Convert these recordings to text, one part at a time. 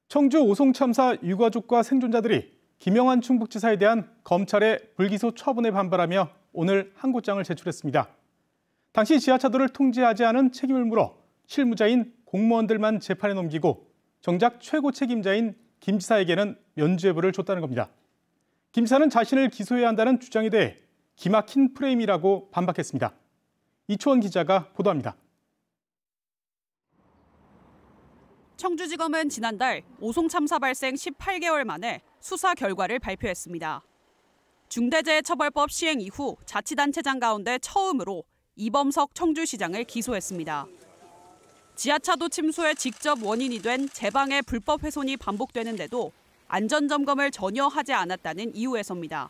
청주 오송 참사 유가족과 생존자들이 김영환 충북지사에 대한 검찰의 불기소 처분에 반발하며 오늘 항고장을 제출했습니다. 당시 지하차도를 통제하지 않은 책임을 물어 실무자인 공무원들만 재판에 넘기고 정작 최고 책임자인 김 지사에게는 면죄부를 줬다는 겁니다. 김 지사는 자신을 기소해야 한다는 주장에 대해 기막힌 프레임이라고 반박했습니다. 이초원 기자가 보도합니다. 청주지검은 지난달 오송 참사 발생 18개월 만에 수사 결과를 발표했습니다. 중대재해처벌법 시행 이후 자치단체장 가운데 처음으로 이범석 청주시장을 기소했습니다. 지하차도 침수의 직접 원인이 된 제방의 불법 훼손이 반복되는데도 안전점검을 전혀 하지 않았다는 이유에서입니다.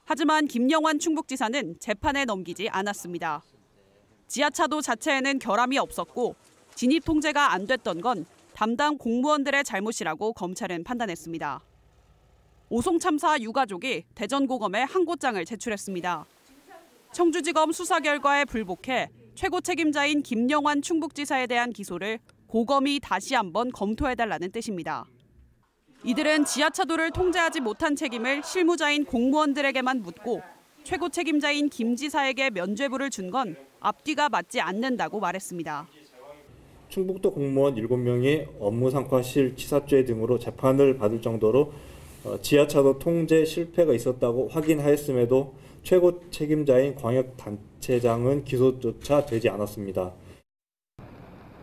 하지만 김영환 충북지사는 재판에 넘기지 않았습니다. 지하차도 자체에는 결함이 없었고 진입 통제가 안 됐던 건 담당 공무원들의 잘못이라고 검찰은 판단했습니다. 오송 참사 유가족이 대전고검에 항고장을 제출했습니다. 청주지검 수사 결과에 불복해 최고 책임자인 김영환 충북지사에 대한 기소를 고검이 다시 한번 검토해달라는 뜻입니다. 이들은 지하차도를 통제하지 못한 책임을 실무자인 공무원들에게만 묻고 최고 책임자인 김 지사에게 면죄부를 준 건 앞뒤가 맞지 않는다고 말했습니다. 충북도 공무원 7명이 업무상과실 치사죄 등으로 재판을 받을 정도로 지하차도 통제 실패가 있었다고 확인하였음에도 최고 책임자인 광역단체장은 기소조차 되지 않았습니다.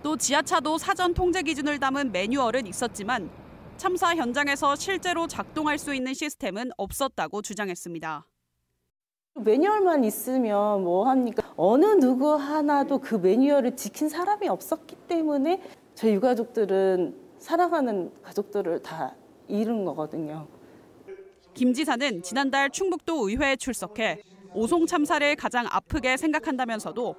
또 지하차도 사전 통제 기준을 담은 매뉴얼은 있었지만 참사 현장에서 실제로 작동할 수 있는 시스템은 없었다고 주장했습니다. 매뉴얼만 있으면 뭐 합니까? 어느 누구 하나도 그 매뉴얼을 지킨 사람이 없었기 때문에 저희 유가족들은 사랑하는 가족들을 다 잃은 거거든요. 김 지사는 지난달 충북도 의회에 출석해 오송 참사를 가장 아프게 생각한다면서도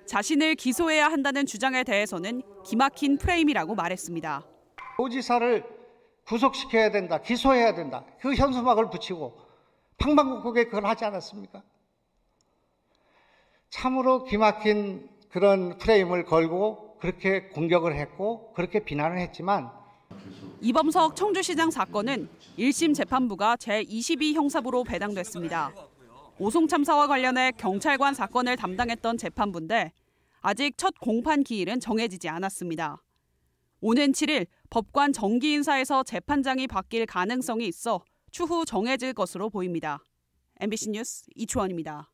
자신을 기소해야 한다는 주장에 대해서는 기막힌 프레임이라고 말했습니다. 도지사를 구속시켜야 된다, 기소해야 된다. 그 현수막을 붙이고 방방곡곡에 그걸 하지 않았습니까? 참으로 기막힌 그런 프레임을 걸고 그렇게 공격을 했고 그렇게 비난을 했지만 이범석 청주시장 사건은 1심 재판부가 제22 형사부로 배당됐습니다. 오송 참사와 관련해 경찰관 사건을 담당했던 재판부인데 아직 첫 공판 기일은 정해지지 않았습니다. 오는 7일 법관 정기 인사에서 재판장이 바뀔 가능성이 있어 추후 정해질 것으로 보입니다. MBC 뉴스 이초원입니다.